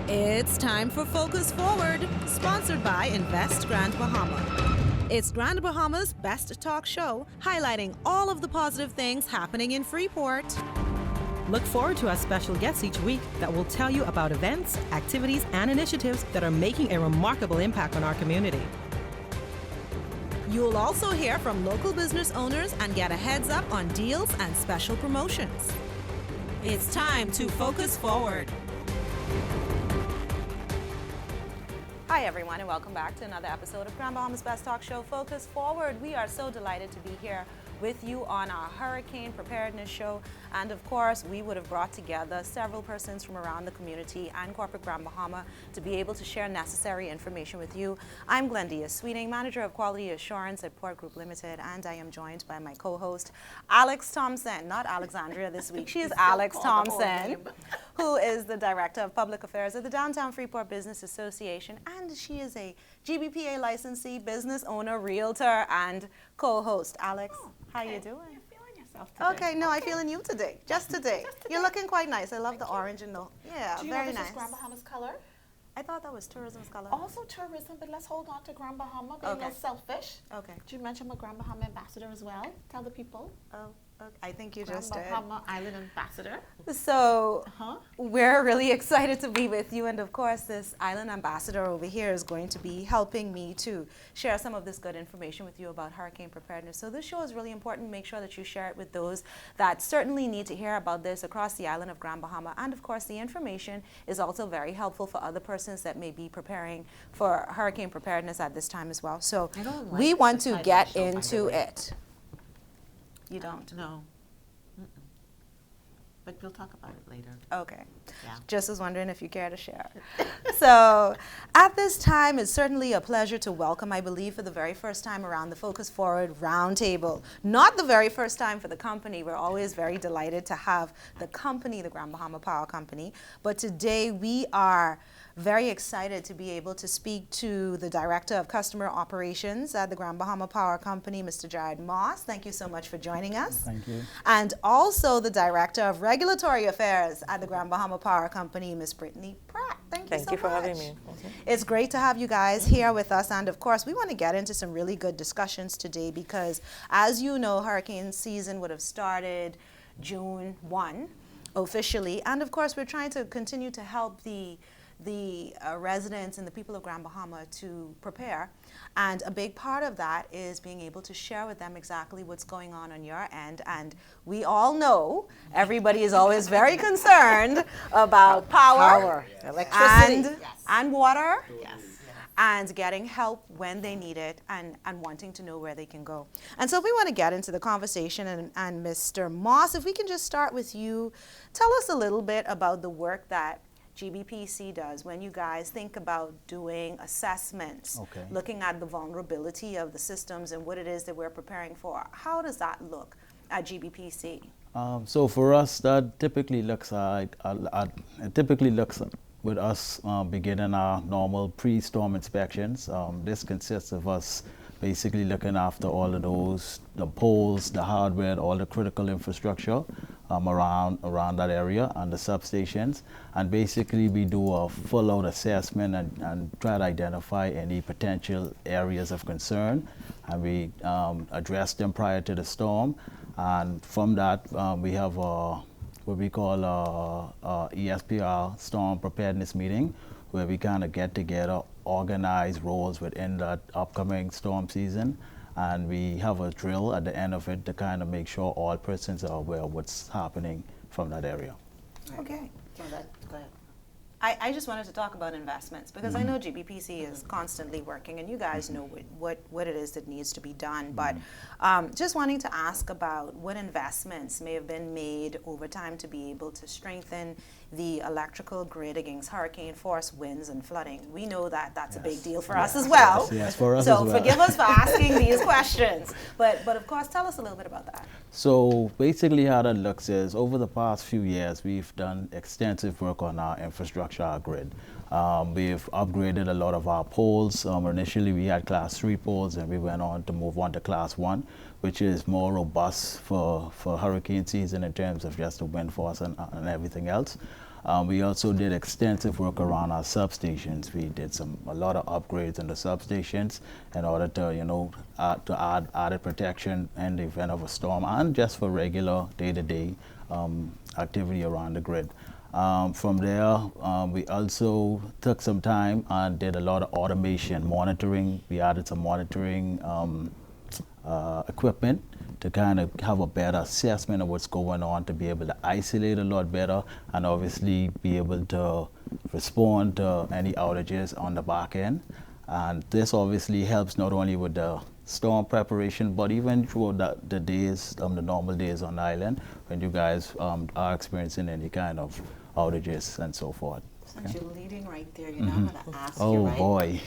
It's time for Focus Forward, sponsored by Invest Grand Bahama. It's Grand Bahama's best talk show, highlighting all of the positive things happening in Freeport. Look forward to our special guests each week that will tell you about events, activities, and initiatives that are making a remarkable impact on our community. You'll also hear from local business owners and get a heads up on deals and special promotions. It's time to Focus Forward. Hi everyone, and welcome back to another episode of Grand Bahama's Best Talk Show, Focus Forward. We are so delighted to be here with you on our Hurricane Preparedness show. And of course, we would have brought together several persons from around the community and corporate Grand Bahama to be able to share necessary information with you. I'm Glendia Sweeting, Manager of Quality Assurance at Port Group Limited, and I am joined by my co-host, Alex Thompson. Not Alexandria this week, she is Alex Thompson, who is the Director of Public Affairs at the Downtown Freeport Business Association, and she is a GBPA licensee, business owner, realtor, and co-host. Alex, how you doing? You're feeling yourself today. Okay, no, I'm feeling you today. Just today. You're looking quite nice. I love the orange and the, yeah, Do you very know this nice. is Grand Bahama's color? I thought that was tourism's color. Also tourism, but let's hold on to Grand Bahama, being a Okay. little selfish. Okay. Do you mention I'm a Grand Bahama ambassador as well? Tell the people. Oh, okay. I think you Grand just did. Bahama Island ambassador. So Huh? we're really excited to be with you, and of course this island ambassador over here is going to be helping me to share some of this good information with you about hurricane preparedness. So this show is really important. Make sure that you share it with those that certainly need to hear about this across the island of Grand Bahama. And of course the information is also very helpful for other persons that may be preparing for hurricane preparedness at this time as well. So I don't like we want the to title get of the show, by the into way. it. You don't? No. But we'll talk about it later. Okay. Yeah. Just was wondering if you care to share. So at this time, it's certainly a pleasure to welcome, I believe, for the very first time around the Focus Forward Roundtable. Not the very first time for the company. We're always very delighted to have the company, the Grand Bahama Power Company. But today we are very excited to be able to speak to the Director of Customer Operations at the Grand Bahama Power Company, Mr. Jared Moss. Thank you so much for joining us. Thank you. And also the Director of Regulatory Affairs at the Grand Bahama Power Company, Ms. Brittany Pratt. Thank you so much. for having me. It's great to have you guys here with us. And of course, we want to get into some really good discussions today because, as you know, hurricane season would have started June 1 officially. And of course, we're trying to continue to help the residents and the people of Grand Bahama to prepare. And a big part of that is being able to share with them exactly what's going on your end. And we all know everybody is always very concerned about power, Electricity. and water, Yes. and getting help when they need it and wanting to know where they can go. And so we want to get into the conversation, and Mr. Moss, if we can just start with you, tell us a little bit about the work that GBPC does when you guys think about doing assessments, Okay. looking at the vulnerability of the systems and what it is that we're preparing for. How does that look at GBPC? So for us, that typically looks with us beginning our normal pre-storm inspections. This consists of us basically looking after all of those, the poles, the hardware, all the critical infrastructure around that area and the substations. And basically we do a full out assessment and try to identify any potential areas of concern, and we address them prior to the storm. And from that, we have what we call a ESPR storm preparedness meeting, where we kind of get together, organize roles within that upcoming storm season, and we have a drill at the end of it to kind of make sure all persons are aware of what's happening from that area. Okay. Go ahead. I just wanted to talk about investments because I know GBPC is constantly working, and you guys know what it is that needs to be done. But just wanting to ask about what investments may have been made over time to be able to strengthen the electrical grid against hurricane force winds and flooding. We know that that's a big deal for us as well. Yes, for us so as well. forgive us for asking these questions. But of course, tell us a little bit about that. So basically how that looks is, over the past few years, we've done extensive work on our infrastructure, our grid. We've upgraded a lot of our poles. Initially we had class 3 poles, and we went on to move on to class 1, which is more robust for hurricane season in terms of just the wind force and everything else. We also did extensive work around our substations. We did a lot of upgrades in the substations in order to, to add added protection in the event of a storm and just for regular day-to-day activity around the grid. From there, we also took some time and did a lot of automation, monitoring. We added some monitoring equipment to kind of have a better assessment of what's going on, to be able to isolate a lot better, and obviously be able to respond to any outages on the back end. And this obviously helps not only with the storm preparation, but even throughout the days, the normal days on the island, when you guys are experiencing any kind of outages and so forth. Since you're leading right there, you know, I'm going to ask you, Oh right? boy.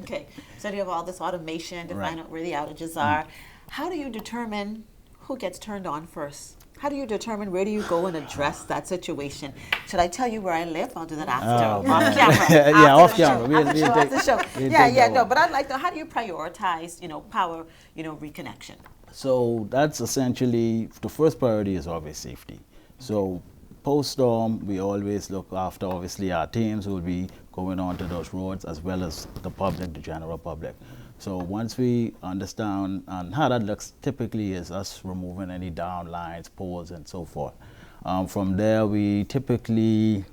Okay, so you have all this automation to find out where the outages are. How do you determine who gets turned on first? How do you determine where do you go and address that situation? Should I tell you where I live? I'll do that after, off camera. Yeah, off camera. After the show. we'll Yeah, take yeah, that no, one. but I'd like to, how do you prioritize, power, reconnection? So that's essentially, the first priority is always safety. So post-storm, we always look after, obviously, our teams will be going onto those roads, as well as the public, the general public. So once we understand and how that looks, typically is us removing any down lines, poles, and so forth. From there, we typically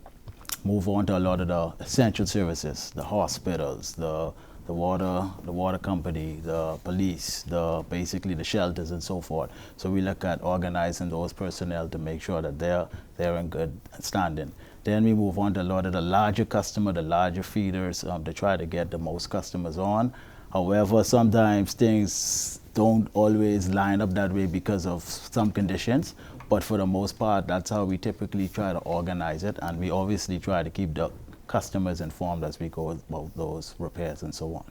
move on to a lot of the essential services, the hospitals, the water company, the police, basically the shelters and so forth. So we look at organizing those personnel to make sure that they're in good standing. Then we move on to a lot of the larger customer, the larger feeders, to try to get the most customers on. However, sometimes things don't always line up that way because of some conditions, but for the most part, that's how we typically try to organize it, and we obviously try to keep the customers informed as we go about those repairs and so on.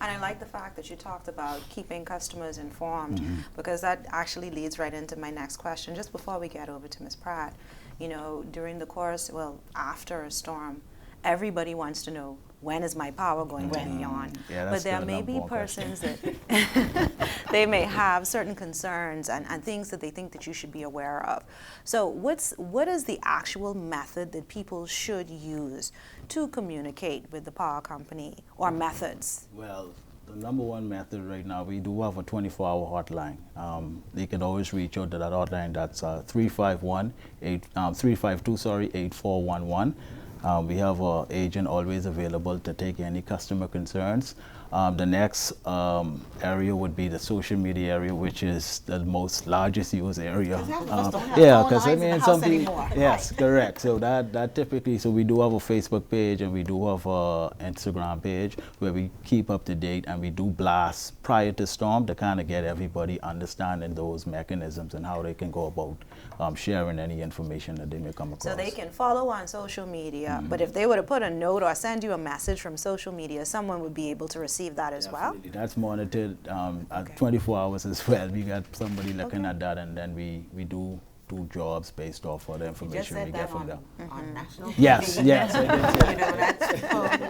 And I like the fact that you talked about keeping customers informed, because that actually leads right into my next question. Just before we get over to Ms. Pratt, during the course, after a storm, everybody wants to know, when is my power going to be on? Yeah, but there may be persons that they may have certain concerns and things that they think that you should be aware of. So what is the actual method that people should use to communicate with the power company, or methods? Well, the number one method right now, we do have a 24-hour hotline. They can always reach out to that hotline. That's 352-8411. We have an agent always available to take any customer concerns. The next area would be the social media area, which is the most largest used area. Yeah, because some people. Yes, correct. So that typically, so we do have a Facebook page and we do have a Instagram page where we keep up to date, and we do blast prior to storm to kind of get everybody understanding those mechanisms and how they can go about sharing any information that they may come across. So they can follow on social media, but if they were to put a note or send you a message from social media, someone would be able to receive that as well? That's monitored at 24 hours as well. We got somebody looking at that, and then we do jobs based off of the information we get from them. On national Yes, TV. yes.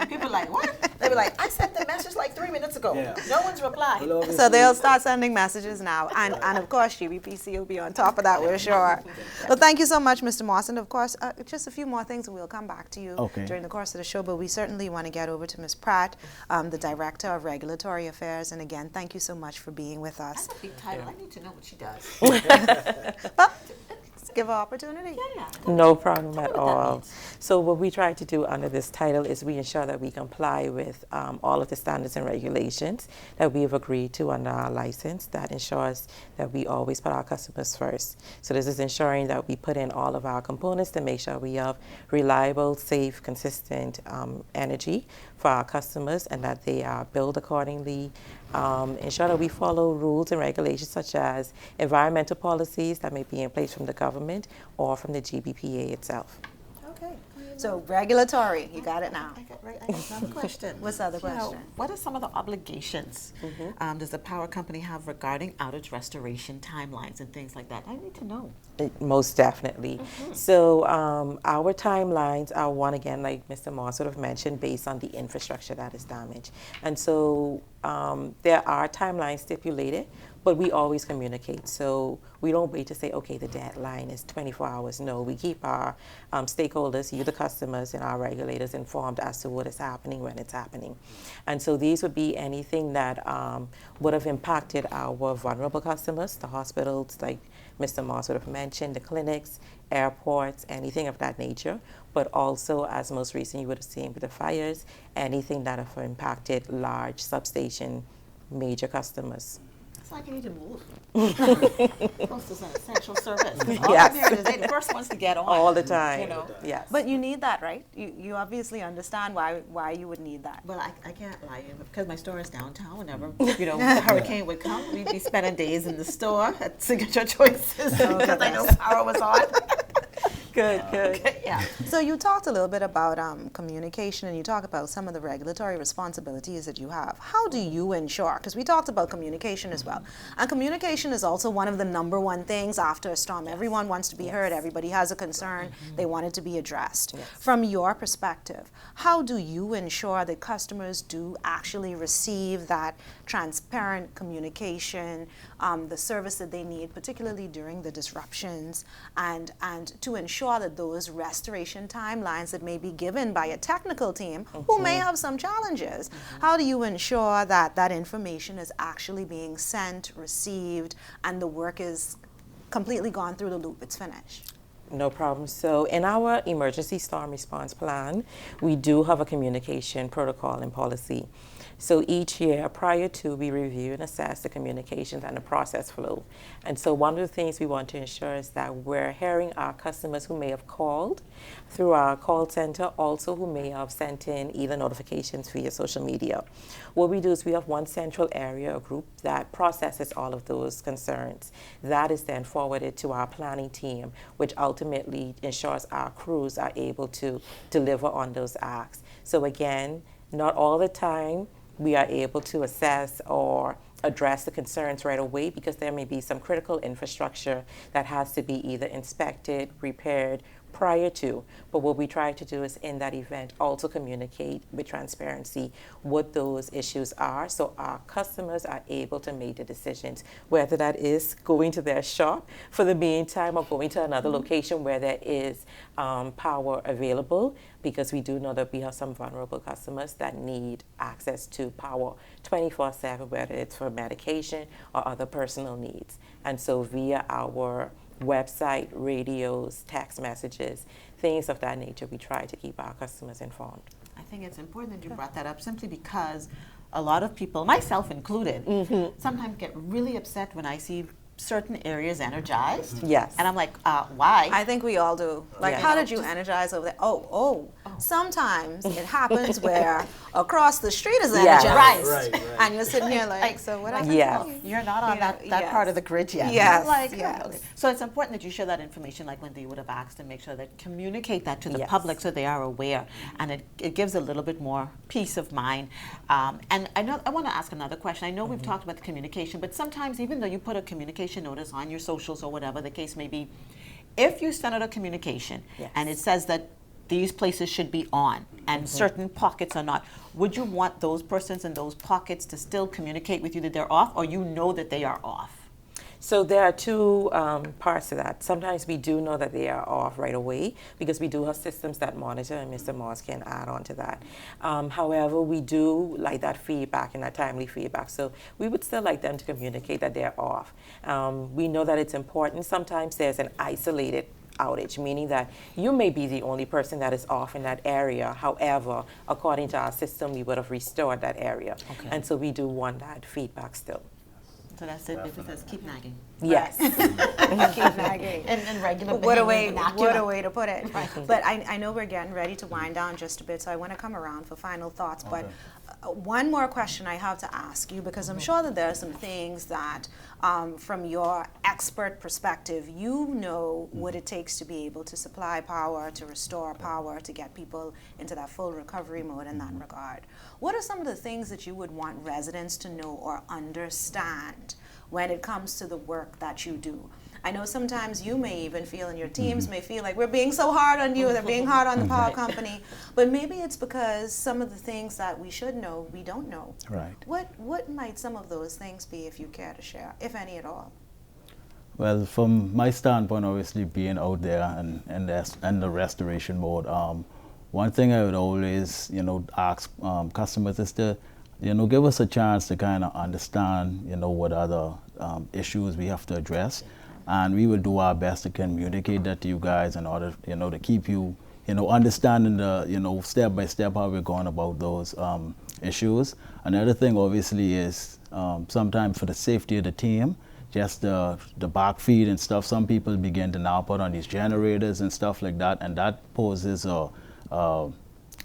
People like, what? They were like, I sent the message like 3 minutes ago. Yeah. No one's replied. So they'll start sending messages now, and of course GBPC will be on top of that, we're sure. Well, thank you so much, Mr. Moss, and of course, just a few more things, and we'll come back to you during the course of the show, but we certainly want to get over to Ms. Pratt, the Director of Regulatory Affairs, and again, thank you so much for being with us. That's a big title. I need to know what she does. Let's give her opportunity. No problem at all. So what we try to do under this title is we ensure that we comply with all of the standards and regulations that we have agreed to under our license. That ensures that we always put our customers first. So this is ensuring that we put in all of our components to make sure we have reliable, safe, consistent energy for our customers, and that they are billed accordingly. Ensure that we follow rules and regulations such as environmental policies that may be in place from the government or from the GBPA itself. Okay. So regulatory, you got it now. I got another question. What's the other question? What are some of the obligations does the power company have regarding outage restoration timelines and things like that? I need to know. Most definitely. So our timelines are, one, again, like Mr. Moss sort of mentioned, based on the infrastructure that is damaged. And so there are timelines stipulated, but we always communicate. So we don't wait to say, okay, the deadline is 24 hours. No, we keep our stakeholders, you the customers and our regulators informed as to what is happening when it's happening. And so these would be anything that would have impacted our vulnerable customers, the hospitals, like Mr. Moss would have mentioned, the clinics, airports, anything of that nature, but also, as most recently you would have seen with the fires, anything that have impacted large substation major customers. It's like you need to move. Post is an essential service. Yes. They're the first ones to get on. All the time. You know? Yes. But you need that, right? You obviously understand why you would need that. Well, I can't lie to you, because my store is downtown. Whenever a hurricane would come, we'd be spending days in the store at Signature Choices because I know power was on. Good. Okay, yeah. So you talked a little bit about communication, and you talked about some of the regulatory responsibilities that you have. How do you ensure, because we talked about communication as well, and communication is also one of the number one things after a storm. Everyone wants to be heard. Everybody has a concern. They want it to be addressed. From your perspective, how do you ensure that customers do actually receive that transparent communication, the service that they need, particularly during the disruptions, and to ensure that those restoration timelines that may be given by a technical team who may have some challenges, how do you ensure that that information is actually being sent, received, and the work is completely gone through the loop, it's finished? No problem. So in our emergency storm response plan, we do have a communication protocol and policy. So each year prior to, we review and assess the communications and the process flow. And so one of the things we want to ensure is that we're hearing our customers who may have called through our call center, also who may have sent in either notifications via social media. What we do is we have one central area or group that processes all of those concerns. That is then forwarded to our planning team, which ultimately ensures our crews are able to deliver on those acts. So again, not all the time we are able to assess or address the concerns right away, because there may be some critical infrastructure that has to be either inspected, repaired prior to. But what we try to do is in that event also communicate with transparency what those issues are, so our customers are able to make the decisions, whether that is going to their shop for the meantime or going to another location where there is power available, because we do know that we have some vulnerable customers that need access to power 24/7, whether it's for medication or other personal needs. And so via our website, radios, text messages, things of that nature, we try to keep our customers informed. I think it's important that you brought that up, simply because a lot of people, myself included, sometimes get really upset when I see certain areas energized. Yes. And I'm like, why? I think we all do. Like, Yes. how did you energize over there? Oh. Sometimes it happens where across the street is Yes. energized. Right. And you're sitting here like, so what happened? Yes. You're not on that yes. part of the grid yet. Yes, Like, yes. okay. So it's important that you share that information, like when they would have asked, and make sure that communicate that to the Yes. public so they are aware, and it gives a little bit more peace of mind. And I want to ask another question. I know we've talked about the communication, but sometimes even though you put a communication notice on your socials or whatever the case may be, if you send out a communication Yes. and it says that these places should be on and certain pockets are not, would you want those persons in those pockets to still communicate with you that they're off, or you know that they are off? So there are two parts to that. Sometimes we do know that they are off right away, because we do have systems that monitor, and Mr. Moss can add on to that. However, we do like that feedback and that timely feedback. So we would still like them to communicate that they're off. We know that it's important. Sometimes there's an isolated outage, meaning that you may be the only person that is off in that area. However, according to our system, we would have restored that area. Okay. And so we do want that feedback still. So that's it. It says keep nagging. Yes. Keep nagging. And regular What a behavior, way! vernacular. What a way to put it. But I know we're getting ready to wind down just a bit, so I want to come around for final thoughts. But one more question I have to ask you, because I'm sure that there are some things that, from your expert perspective, you know what it takes to be able to supply power, to restore power, to get people into that full recovery mode in that regard. What are some of the things that you would want residents to know or understand when it comes to the work that you do? I know sometimes you may even feel, and your teams may feel like we're being so hard on you, they're being hard on the power company, but maybe it's because some of the things that we should know, we don't know. Right. What might some of those things be, if you care to share, if any at all? Well, from my standpoint, obviously being out there and the restoration mode, one thing I would always, ask customers is to, give us a chance to kind of understand, what other issues we have to address, and we will do our best to communicate that to you guys in order, to keep you, understanding the, step by step how we're going about those issues. Another thing, obviously, is sometimes for the safety of the team, just the back feed and stuff, some people begin to now put on these generators and stuff like that, and that poses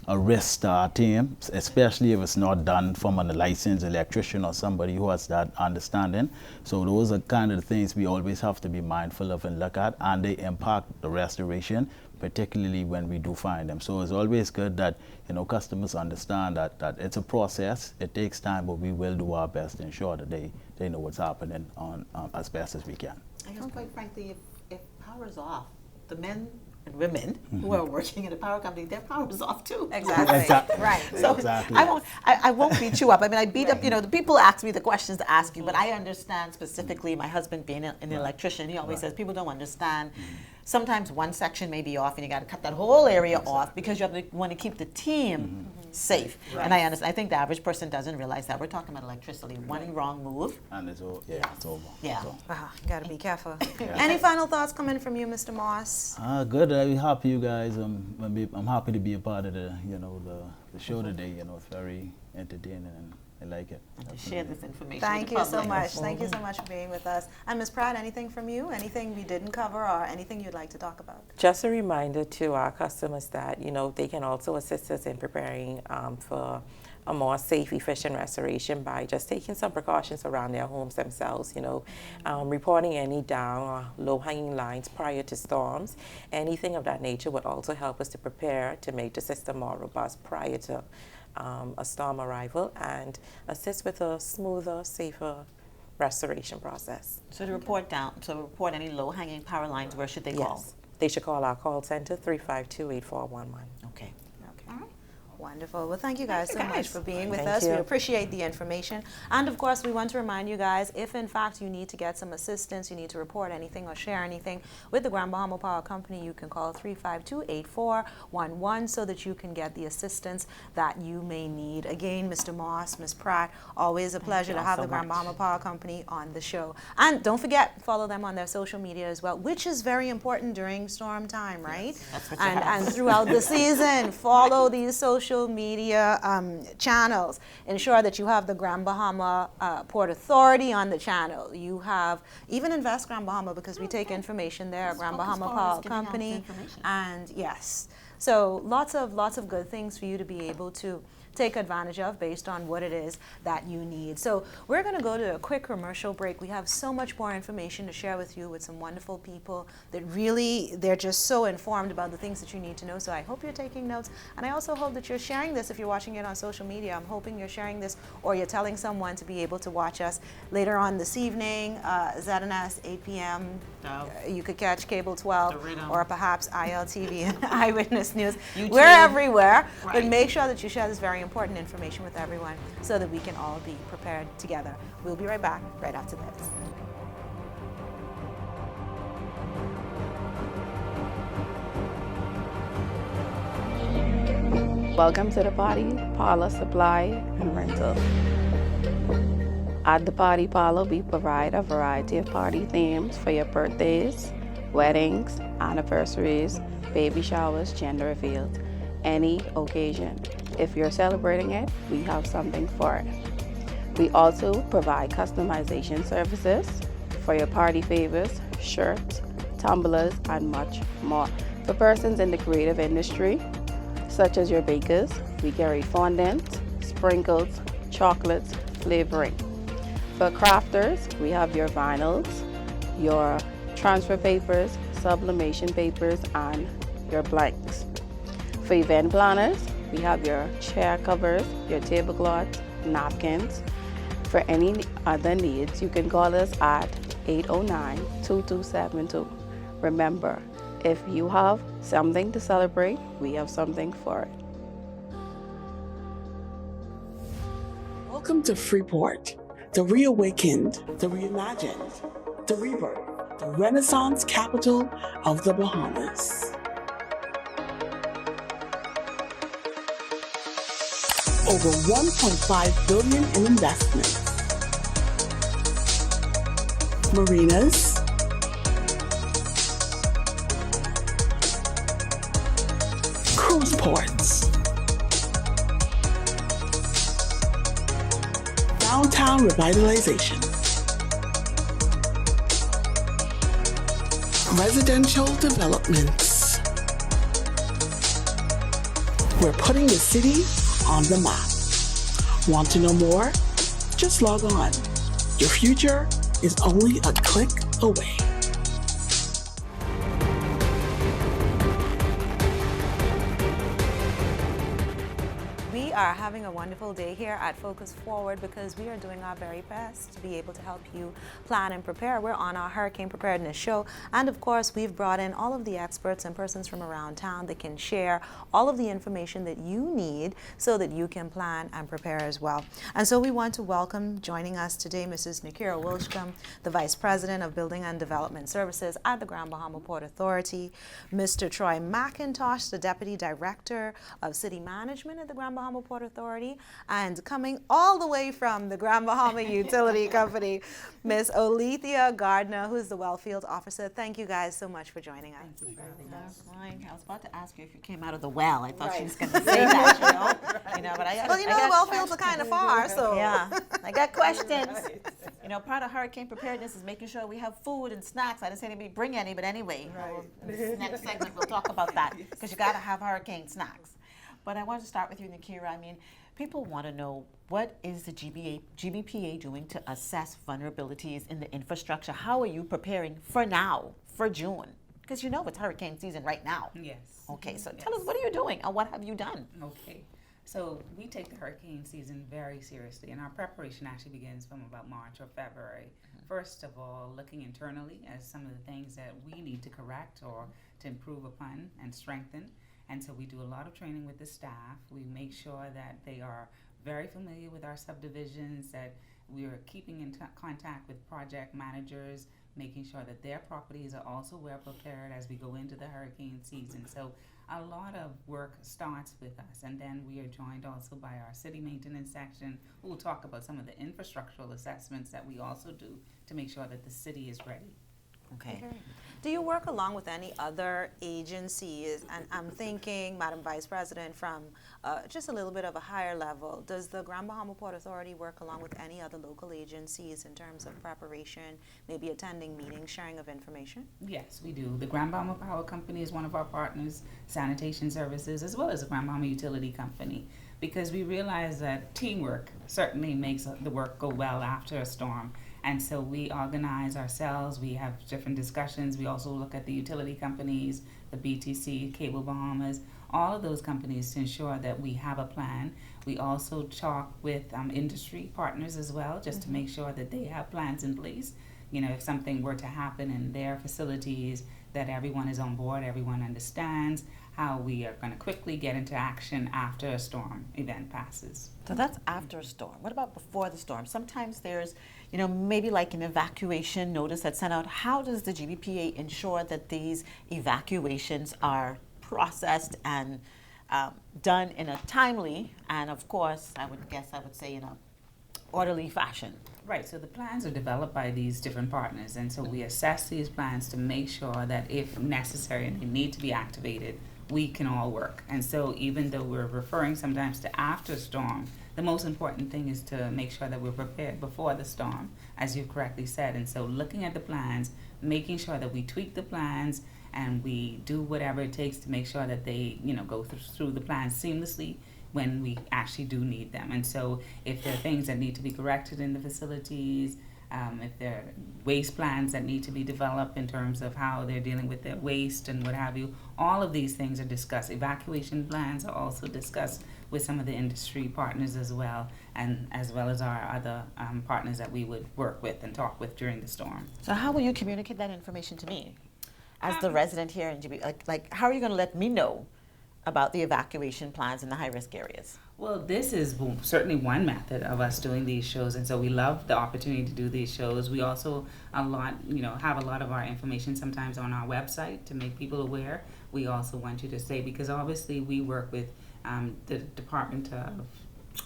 a risk to our team, especially if it's not done from a licensed electrician or somebody who has that understanding. So those are kind of the things we always have to be mindful of and look at, and they impact the restoration, particularly when we do find them. So it's always good that customers understand that it's a process, it takes time, but we will do our best to ensure that they know what's happening on as best as we can. I guess quite frankly, if power's off, the men and women who are working in a power company, their power is off too. Exactly. Right. So Exactly. I won't beat you up. I mean, I beat up, the people ask me the questions to ask you, but I understand specifically, my husband being an electrician, he always says people don't understand. Sometimes one section may be off and you got to cut that whole area off because you want to keep the team safe. Right. And I understand. I think the average person doesn't realize that. We're talking about electricity. One wrong move. And it's over. It's over. Yeah. So. Got to be careful. Any final thoughts coming from you, Mr. Moss? Good. I'm happy, you guys. I'm happy to be a part of the show today. It's very entertaining and I like it. And to share this information. Thank with the you so public. much. Thank you so much for being with us. And Ms. Pratt, anything from you? Anything we didn't cover or anything you'd like to talk about? Just a reminder to our customers that, they can also assist us in preparing for a more safe, efficient restoration by just taking some precautions around their homes themselves, reporting any down or low-hanging lines prior to storms. Anything of that nature would also help us to prepare to make the system more robust prior to a storm arrival and assist with a smoother, safer restoration process. So to report any low-hanging power lines, where should they call? Yes, they should call our call center, 352-8411. Okay. All right. Wonderful. Well, thank you guys so much for being with Thank us. you. We appreciate the information. And of course, we want to remind you guys, if in fact you need to get some assistance, you need to report anything or share anything with the Grand Bahama Power Company, you can call 352-8411 so that you can get the assistance that you may need. Again, Mr. Moss, Ms. Pratt, always a pleasure to have the Grand Bahama Power Company on the show. And don't forget, follow them on their social media as well, which is very important during storm time, right? Yes, that's what And throughout the season, follow these social media channels. Ensure that you have the Grand Bahama Port Authority on the channel. You have even Invest Grand Bahama, because we take information there, Grand Bahama Power Company. And yes, so lots of good things for you to be able to take advantage of based on what it is that you need. So we're going to go to a quick commercial break. We have so much more information to share with you with some wonderful people that really, they're just so informed about the things that you need to know. So I hope you're taking notes, and I also hope that you're sharing this if you're watching it on social media. I'm hoping you're sharing this or you're telling someone to be able to watch us later on this evening, ZNS 8 p.m. You could catch Cable 12 or perhaps ILTV and Eyewitness News. We're everywhere, but make sure that you share this very important information with everyone so that we can all be prepared together. We'll be right back right after this. Welcome to the Party Parlor Supply and Rental. At the Party Parlor, we provide a variety of party themes for your birthdays, weddings, anniversaries, baby showers, gender reveals, any occasion. If you're celebrating it, we have something for it. We also provide customization services for your party favors, shirts, tumblers, and much more. For persons in the creative industry, such as your bakers, we carry fondant, sprinkles, chocolates, flavoring. For crafters, we have your vinyls, your transfer papers, sublimation papers, and your blanks. For event planners, we have your chair covers, your tablecloths, napkins. For any other needs, you can call us at 809-2272. Remember, if you have something to celebrate, we have something for it. Welcome to Freeport, the reawakened, the reimagined, the rebirth, the Renaissance capital of the Bahamas. Over $1.5 billion in investments. Marinas, cruise ports, downtown revitalization, residential developments. We're putting the city on the map. Want to know more? Just log on. Your future is only a click away. We are having a wonderful day here at Focus Forward because we are doing our very best to be able to help you plan and prepare. We're on our Hurricane Preparedness show, and of course we've brought in all of the experts and persons from around town that can share all of the information that you need so that you can plan and prepare as well. And so we want to welcome, joining us today, Mrs. Nikira Wilshcombe, the Vice President of Building and Development Services at the Grand Bahama Port Authority, Mr. Troy McIntosh, the Deputy Director of City Management at the Grand Bahama Port Authority, and coming all the way from the Grand Bahama Utility Company, Miss Olethea Gardner, who is the Wellfield Officer. Thank you guys so much for joining us. Thank you. I was about to ask you if you came out of the well. I thought she was going to say that, but I got. Well, the Wellfields are kind of far, so. Yeah, I got questions. Part of hurricane preparedness is making sure we have food and snacks. I didn't say anybody bring any, but anyway, in this next segment we'll talk about that because you got to have hurricane snacks. But I want to start with you, Nikira. I mean, people want to know, what is the GBPA doing to assess vulnerabilities in the infrastructure? How are you preparing for now, for June? Because it's hurricane season right now. Yes. Okay, so tell us, what are you doing and what have you done? Okay. So we take the hurricane season very seriously, and our preparation actually begins from about March or February. First of all, looking internally at some of the things that we need to correct or to improve upon and strengthen. And so we do a lot of training with the staff. We make sure that they are very familiar with our subdivisions, that we are keeping in contact with project managers, making sure that their properties are also well prepared as we go into the hurricane season. So a lot of work starts with us, and then we are joined also by our city maintenance section, who will talk about some of the infrastructural assessments that we also do to make sure that the city is ready. Okay. Do you work along with any other agencies? And I'm thinking, Madam Vice President, from just a little bit of a higher level. Does the Grand Bahama Port Authority work along with any other local agencies in terms of preparation, maybe attending meetings, sharing of information? Yes, we do. The Grand Bahama Power Company is one of our partners, sanitation services, as well as the Grand Bahama Utility Company, because we realize that teamwork certainly makes the work go well after a storm. And so we organize ourselves, we have different discussions. We also look at the utility companies, the BTC, Cable Bahamas, all of those companies to ensure that we have a plan. We also talk with industry partners as well, just to make sure that they have plans in place. If something were to happen in their facilities, that everyone is on board, everyone understands how we are going to quickly get into action after a storm event passes. So that's after a storm. What about before the storm? Sometimes there's, maybe like an evacuation notice that's sent out. How does the GBPA ensure that these evacuations are processed and done in a timely and, of course, I would say in a orderly fashion? Right, so the plans are developed by these different partners, and so we assess these plans to make sure that if necessary and they need to be activated, we can all work. And so even though we're referring sometimes to after storm, the most important thing is to make sure that we're prepared before the storm, as you correctly said. And so looking at the plans, making sure that we tweak the plans and we do whatever it takes to make sure that they, go through the plans seamlessly when we actually do need them. And so if there are things that need to be corrected in the facilities, if there are waste plans that need to be developed in terms of how they're dealing with their waste and what have you, all of these things are discussed. Evacuation plans are also discussed with some of the industry partners as well, and as well as our other partners that we would work with and talk with during the storm. So how will you communicate that information to me as the resident here in GB? Like how are you going to let me know about the evacuation plans in the high-risk areas? Well, this is certainly one method of us doing these shows, and so we love the opportunity to do these shows. We also have a lot of our information sometimes on our website to make people aware. We also want you to say, because obviously we work with the Department of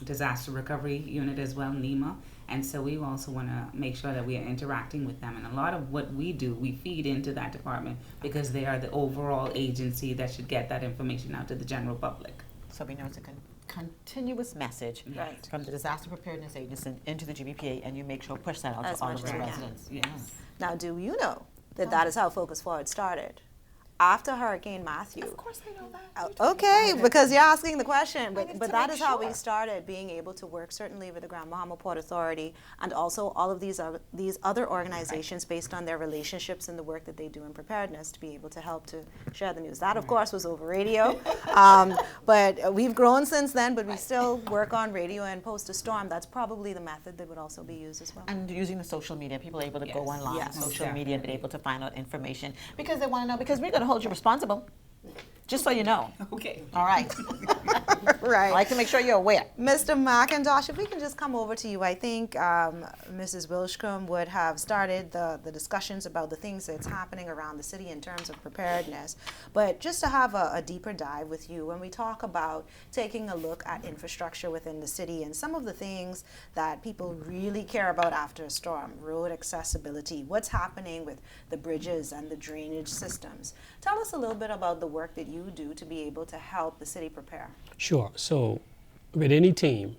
Disaster Recovery Unit as well, NEMA, and so we also want to make sure that we are interacting with them. And a lot of what we do, we feed into that department because they are the overall agency that should get that information out to the general public. So we know it's a continuous message from the Disaster Preparedness Agency into the GBPA, and you make sure push that out As to all much of the as we can. residents. Yes. Now, do you know that that is how Focus Forward started? After Hurricane Matthew. Of course I know that. Okay, because you're asking the question, needed but to that make is how we sure. started, being able to work certainly with the Grand Bahama Port Authority and also all of these other organizations based on their relationships and the work that they do in preparedness to be able to help to share the news. That, of course, was over radio, but we've grown since then, but we still work on radio and post a storm. That's probably the method that would also be used as well. And using the social media, people are able to go Yes. online, Yes. social media, and be able to find out information because they want to know, because we're going to hold you responsible, just so you know. Okay. All right. Right. I like to make sure you're aware. Mr. McIntosh, if we can just come over to you, I think Mrs. Wilshcombe would have started the discussions about the things that's happening around the city in terms of preparedness. But just to have a deeper dive with you, when we talk about taking a look at infrastructure within the city and some of the things that people really care about after a storm, road accessibility, what's happening with the bridges and the drainage systems. Tell us a little bit about the work that you do to be able to help the city prepare. Sure. So with any team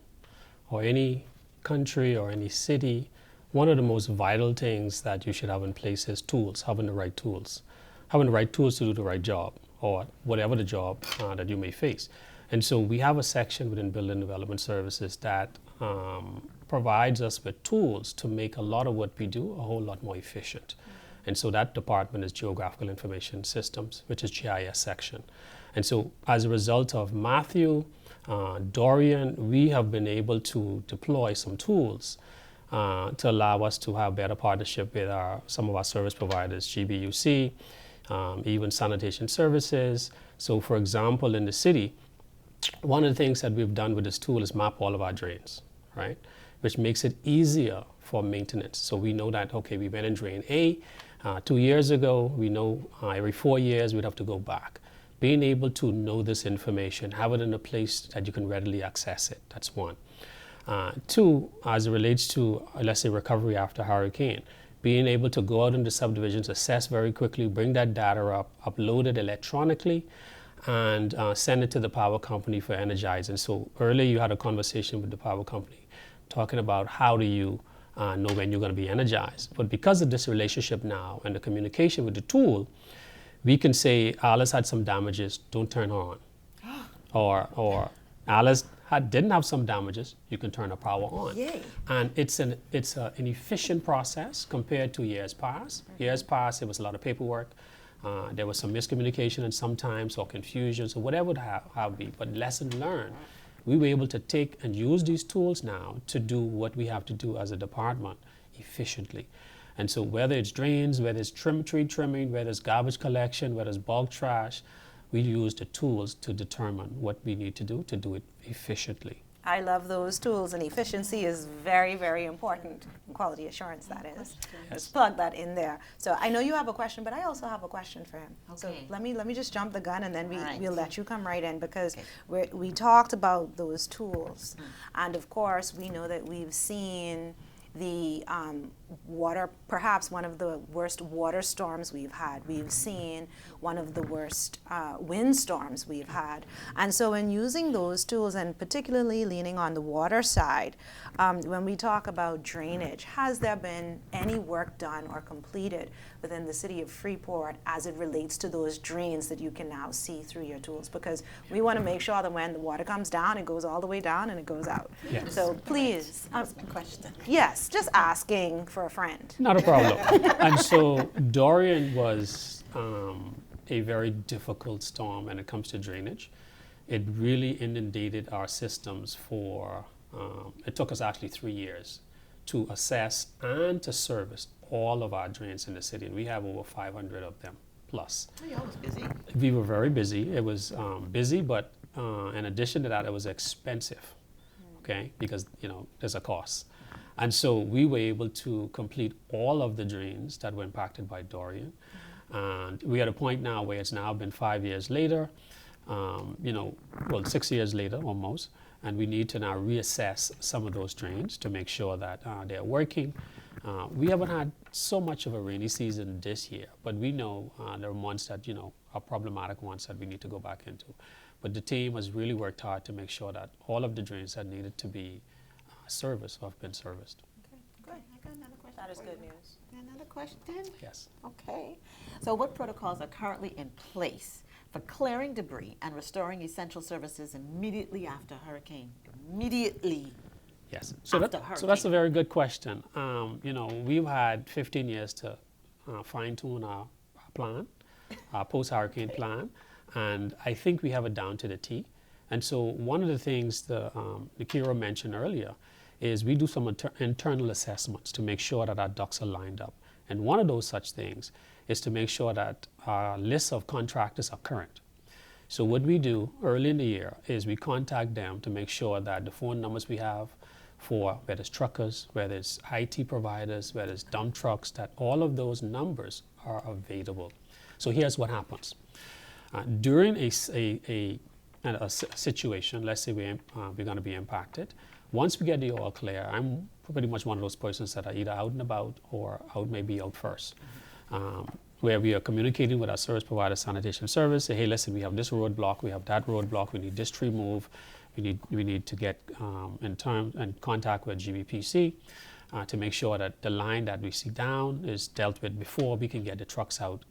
or any country or any city, one of the most vital things that you should have in place is tools, having the right tools. Having the right tools to do the right job or whatever the job that you may face. And so we have a section within Building Development Services that provides us with tools to make a lot of what we do a whole lot more efficient. And so that department is Geographical Information Systems, which is GIS section. And so as a result of Matthew, Dorian, we have been able to deploy some tools to allow us to have better partnership with some of our service providers, GBUC, even sanitation services. So for example, in the city, one of the things that we've done with this tool is map all of our drains, right? Which makes it easier for maintenance. So we know that, okay, we went in drain A 2 years ago, we know every 4 years we'd have to go back. Being able to know this information, have it in a place that you can readily access it, that's one. Two, as it relates to, let's say, recovery after hurricane, being able to go out into subdivisions, assess very quickly, bring that data up, upload it electronically, and send it to the power company for energizing. So earlier you had a conversation with the power company talking about how do you know when you're going to be energized. But because of this relationship now and the communication with the tool, we can say, Alice had some damages, don't turn her on. Or Alice didn't have some damages, you can turn her power on. Yay. And it's an efficient process compared to years past. Years past, there was a lot of paperwork. There was some miscommunication and sometimes, or confusion, so whatever it have be. But lesson learned, we were able to take and use these tools now to do what we have to do as a department efficiently. And so whether it's drains, whether it's tree trimming, whether it's garbage collection, whether it's bulk trash, we use the tools to determine what we need to do it efficiently. I love those tools, and efficiency is very, very important. Quality assurance, that is. Just plug that in there. So I know you have a question, but I also have a question for him. So Okay. let me just jump the gun, and then Right. we'll let you come right in, because we talked about those tools, and of course we know that we've seen the water, perhaps one of the worst water storms we've had. We've seen one of the worst wind storms we've had. And so in using those tools, and particularly leaning on the water side, when we talk about drainage, has there been any work done or completed within the city of Freeport as it relates to those drains that you can now see through your tools? Because we want to make sure that when the water comes down, it goes all the way down and it goes out. Yes. So please, Question. yes, just asking for a friend. Not a problem. And so Dorian was a very difficult storm when it comes to drainage, it really inundated our systems for, it took us actually 3 years to assess and to service all of our drains in the city. And we have over 500 of them plus. Oh, you're always busy. We were very busy. It was busy, but in addition to that, it was expensive, okay? Because, you know, there's a cost. And so we were able to complete all of the drains that were impacted by Dorian. And we're at a point now where it's now been 5 years later, you know, well, 6 years later almost, and we need to now reassess some of those drains to make sure that they're working. We haven't had so much of a rainy season this year, but we know there are months that, you know, are problematic ones that we need to go back into. But the team has really worked hard to make sure that all of the drains that needed to be serviced have been serviced. Okay, good. I got another question. That is for good you. news. Another question? Yes. Okay. So what protocols are currently in place for clearing debris and restoring essential services immediately after hurricane? Immediately. Yes. So, After so that's a hurricane. very good question. You know, we've had 15 years to fine-tune our plan, our post-hurricane plan, and I think we have it down to the T. And so one of the things the Kira mentioned earlier is we do some internal assessments to make sure that our ducks are lined up. And one of those such things is to make sure that our list of contractors are current. So what we do early in the year is we contact them to make sure that the phone numbers we have for whether it's truckers, whether it's IT providers, whether it's dump trucks, that all of those numbers are available. So here's what happens. During a situation, let's say we're going to be impacted, once we get the all clear, I'm pretty much one of those persons that are either out and about or maybe out first, where we are communicating with our service provider, sanitation service, say, hey, listen, we have this roadblock, we have that roadblock, we need this tree moved, we need to get in contact with GBPC to make sure that the line that we see down is dealt with before we can get the trucks out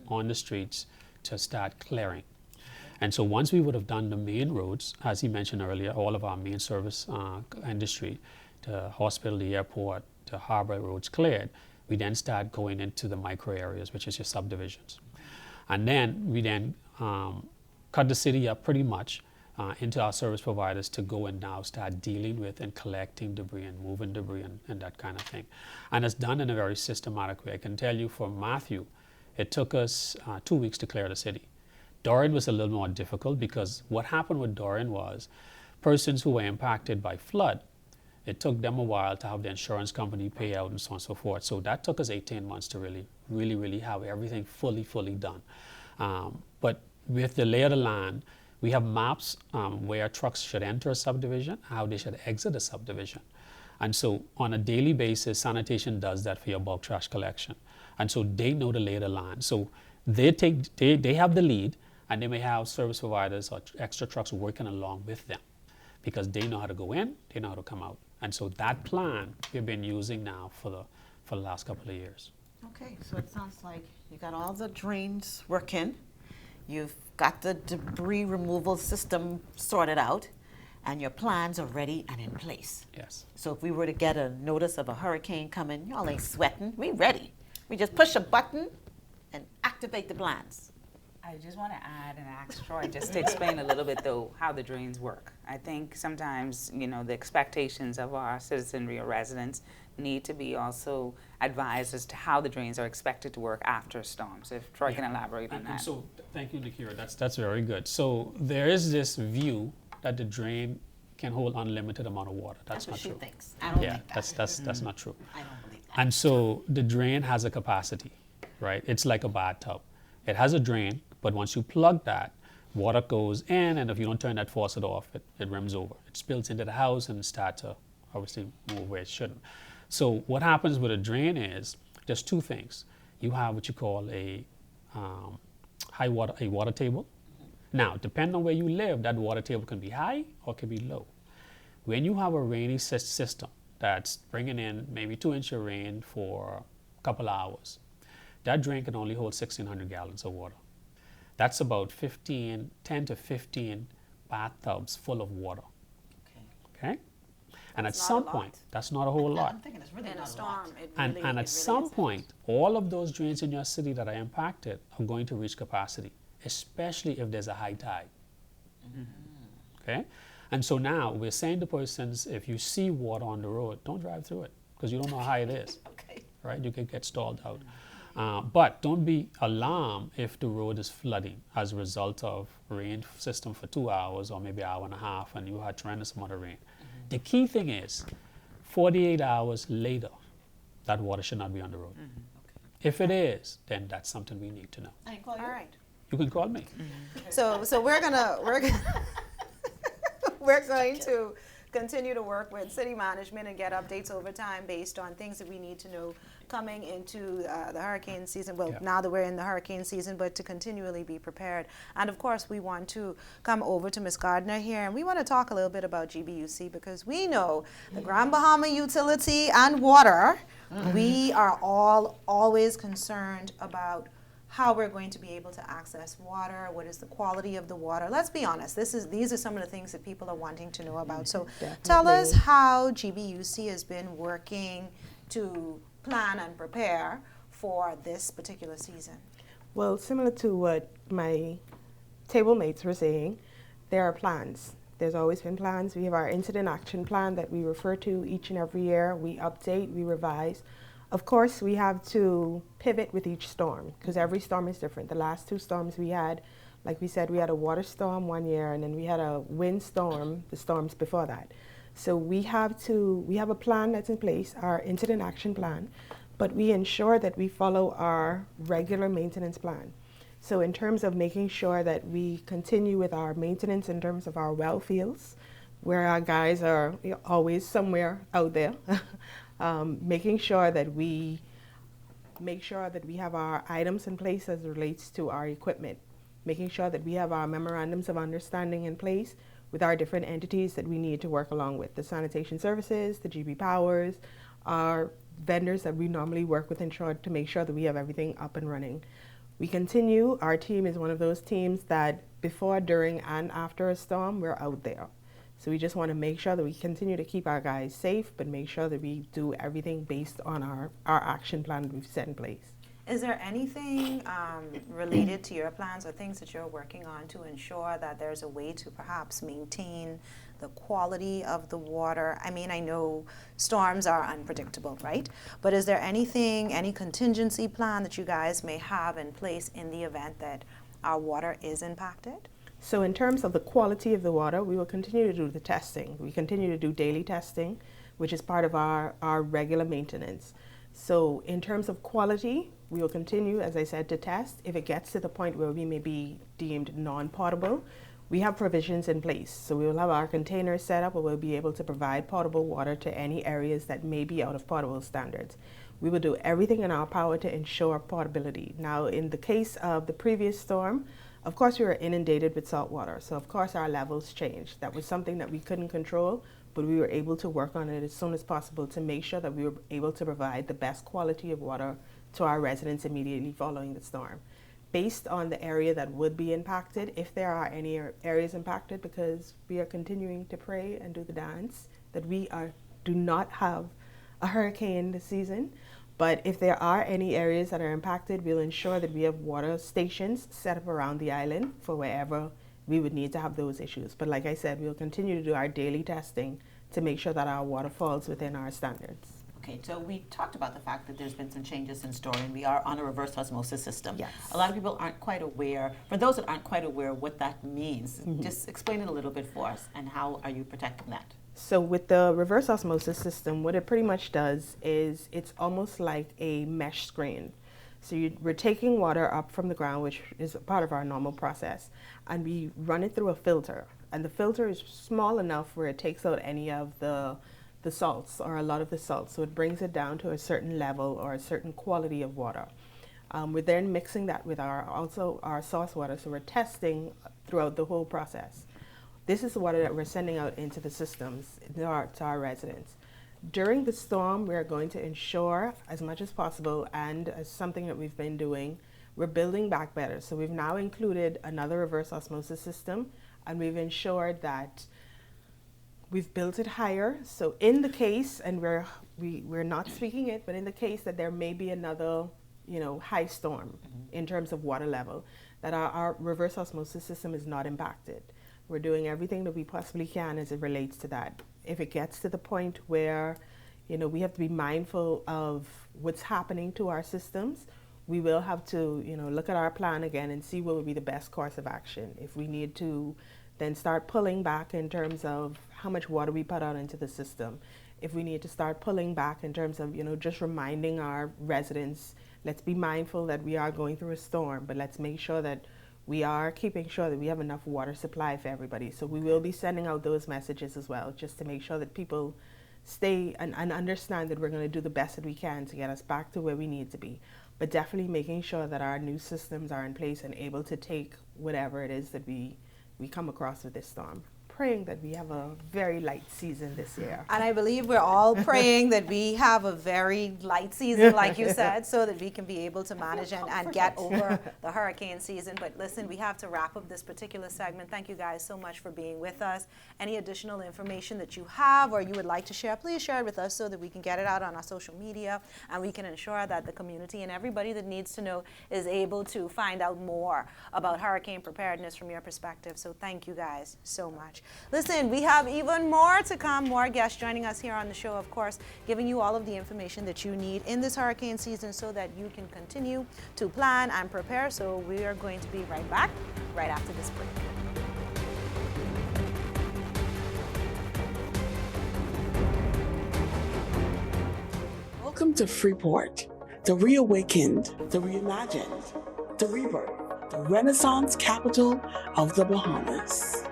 on the streets to start clearing. And so once we would have done the main roads, as he mentioned earlier, all of our main service industry, the hospital, the airport, the harbor roads cleared, we then start going into the micro areas, which is your subdivisions. And then we then cut the city up pretty much into our service providers to go and now start dealing with and collecting debris and moving debris and that kind of thing. And it's done in a very systematic way. I can tell you for Matthew, it took us 2 weeks to clear the city. Dorian was a little more difficult because what happened with Dorian was persons who were impacted by flood, it took them a while to have the insurance company pay out and so on and so forth. So that took us 18 months to really have everything fully done. But with the lay of the land, we have maps where trucks should enter a subdivision, how they should exit a subdivision. And so on a daily basis, sanitation does that for your bulk trash collection. And so they know the lay of the land. So they have the lead, and they may have service providers or extra trucks working along with them because they know how to go in, they know how to come out. And so that plan we've been using now for the last couple of years. Okay, so it sounds like you got all the drains working, you've got the debris removal system sorted out, and your plans are ready and in place. Yes. So if we were to get a notice of a hurricane coming, y'all ain't sweating, we ready. We just push a button and activate the plans. I just want to add and ask Troy just to explain a little bit, though, how the drains work. I think sometimes, you know, the expectations of our citizenry or residents need to be also advised as to how the drains are expected to work after storms. If Troy can elaborate on that. And so, thank you, Nikira. That's very good. So there is this view that the drain can hold unlimited amount of water. That's what not she true. thinks. I don't Yeah, think that. that's not true. I don't believe that. And so the drain has a capacity, right? It's like a bathtub. It has a drain, but once you plug that, water goes in, and if you don't turn that faucet off, it rims over. It spills into the house and starts to obviously move where it shouldn't. So what happens with a drain is there's two things. You have what you call a water table. Now, depending on where you live, that water table can be high or can be low. When you have a rainy system that's bringing in maybe 2 inches of rain for a couple hours, that drain can only hold 1,600 gallons of water. That's about 10 to 15 bathtubs full of water. Okay? And at some point, that's not a whole lot. I'm thinking it's really In a not storm, lot. it And really at it some really point, all of those drains in your city that are impacted are going to reach capacity, especially if there's a high tide. okay? And so now we're saying to persons, if you see water on the road, don't drive through it because you don't know how high it is, Okay. right? You could get stalled out. But don't be alarmed if the road is flooding as a result of rain system for 2 hours or maybe an hour and a half and you had tremendous amount of rain. The key thing is 48 hours later, that water should not be on the road. If it is, then that's something we need to know. I can call you. All right. You can call me. So we're going to continue to work with city management and get updates over time based on things that we need to know coming into the hurricane season. Well, now that we're in the hurricane season, but to continually be prepared. And of course, we want to come over to Ms. Gardner here, and we want to talk a little bit about GBUC because we know the Grand Bahama Utility and Water. We are all always concerned about how we're going to be able to access water, what is the quality of the water. Let's be honest, these are some of the things that people are wanting to know about. So tell us how GBUC has been working to plan and prepare for this particular season. Well, similar to what my table mates were saying, there are plans. There's always been plans. We have our incident action plan that we refer to each and every year. We update, we revise. Of course, we have to pivot with each storm because every storm is different. The last 2 storms we had, like we said, we had a water storm one year and then we had a wind storm the storms before that. So we have a plan that's in place, our incident action plan, but we ensure that we follow our regular maintenance plan. So in terms of making sure that we continue with our maintenance in terms of our well fields, where our guys are always somewhere out there, making sure that we have our items in place as it relates to our equipment, making sure that we have our memorandums of understanding in place with our different entities that we need to work along with, the sanitation services, the GB Powers, our vendors that we normally work with to make sure that we have everything up and running. We continue, our team is one of those teams that before, during, and after a storm, we're out there. So we just want to make sure that we continue to keep our guys safe, but make sure that we do everything based on our action plan that we've set in place. Is there anything related to your plans or things that you're working on to ensure that there's a way to perhaps maintain the quality of the water? I mean, I know storms are unpredictable, right? But is there anything, any contingency plan that you guys may have in place in the event that our water is impacted? So in terms of the quality of the water, we will continue to do the testing. We continue to do daily testing, which is part of our regular maintenance. So in terms of quality, we will continue, as I said, to test. If it gets to the point where we may be deemed non-potable, we have provisions in place. So we will have our containers set up where we'll be able to provide potable water to any areas that may be out of potable standards. We will do everything in our power to ensure potability. Now, in the case of the previous storm, of course, we were inundated with salt water. So of course our levels changed. That was something that we couldn't control, but we were able to work on it as soon as possible to make sure that we were able to provide the best quality of water to our residents immediately following the storm. Based on the area that would be impacted, if there are any areas impacted, because we are continuing to pray and do the dance, that we do not have a hurricane this season. But if there are any areas that are impacted, we'll ensure that we have water stations set up around the island for wherever we would need to have those issues. But like I said, we'll continue to do our daily testing to make sure that our water falls within our standards. Okay, so we talked about the fact that there's been some changes in storing. We are on a reverse osmosis system. Yes. A lot of people aren't quite aware. For those that aren't quite aware what that means, just explain it a little bit for us, and how are you protecting that? So with the reverse osmosis system, what it pretty much does is it's almost like a mesh screen. So we're taking water up from the ground, which is part of our normal process, and we run it through a filter. And the filter is small enough where it takes out any of the salts or a lot of the salts. So it brings it down to a certain level or a certain quality of water. We're then mixing that with our source water. So we're testing throughout the whole process. This is the water that we're sending out into the systems to our residents. During the storm, we're going to ensure as much as possible, and as something that we've been doing, we're building back better. So we've now included another reverse osmosis system, and we've ensured that we've built it higher. So in the case, and we're not speaking it, but in the case that there may be another high storm in terms of water level, that our reverse osmosis system is not impacted. We're doing everything that we possibly can as it relates to that. If it gets to the point where, we have to be mindful of what's happening to our systems, we will have to, look at our plan again and see what would be the best course of action. If we need to then start pulling back in terms of how much water we put out into the system. If we need to start pulling back in terms of, just reminding our residents, let's be mindful that we are going through a storm, but let's make sure that we are keeping sure that we have enough water supply for everybody. So we will be sending out those messages as well, just to make sure that people stay and understand that we're going to do the best that we can to get us back to where we need to be. But definitely making sure that our new systems are in place and able to take whatever it is that we come across with this storm. Praying that we have a very light season this year. And I believe we're all praying that we have a very light season, like you said, so that we can be able to manage and get over the hurricane season. But listen, we have to wrap up this particular segment. Thank you guys so much for being with us. Any additional information that you have or you would like to share, please share it with us so that we can get it out on our social media and we can ensure that the community and everybody that needs to know is able to find out more about hurricane preparedness from your perspective. So thank you guys so much. Listen, we have even more to come, more guests joining us here on the show, of course, giving you all of the information that you need in this hurricane season so that you can continue to plan and prepare. So we are going to be right back right after this break. Welcome to Freeport, the reawakened, the reimagined, the rebirth, the Renaissance capital of the Bahamas.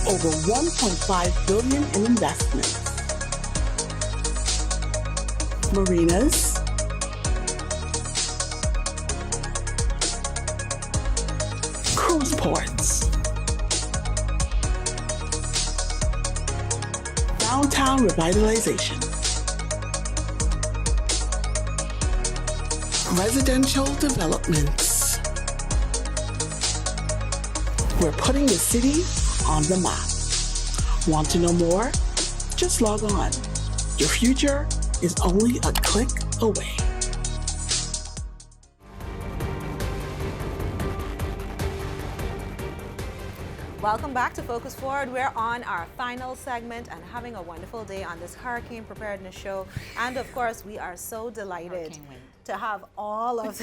Over $1.5 billion in investments. Marinas, cruise ports, downtown revitalization, residential developments. We're putting the city on the map. Want to know more? Just log on. Your future is only a click away. Welcome back to Focus Forward. We're on our final segment and having a wonderful day on this Hurricane Preparedness show. And of course, we are so delighted to have all of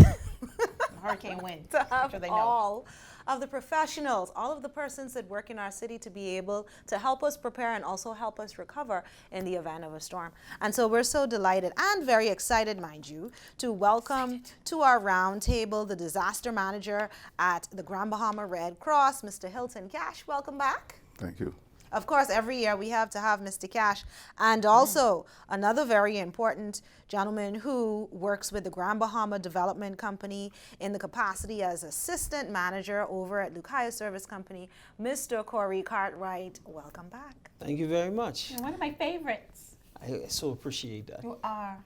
Hurricane wind. to have all of the professionals, all of the persons that work in our city to be able to help us prepare and also help us recover in the event of a storm. And so we're so delighted and very excited, mind you, to welcome to our round table the disaster manager at the Grand Bahama Red Cross, Mr. Hilton Cash. Welcome back. Thank you. Of course, every year we have to have Mr. Cash, and also another very important gentleman who works with the Grand Bahama Development Company in the capacity as assistant manager over at LUSCO Service Company, Mr. Corey Cartwright. Welcome back. Thank you very much. You're one of my favorites. I so appreciate that. You are.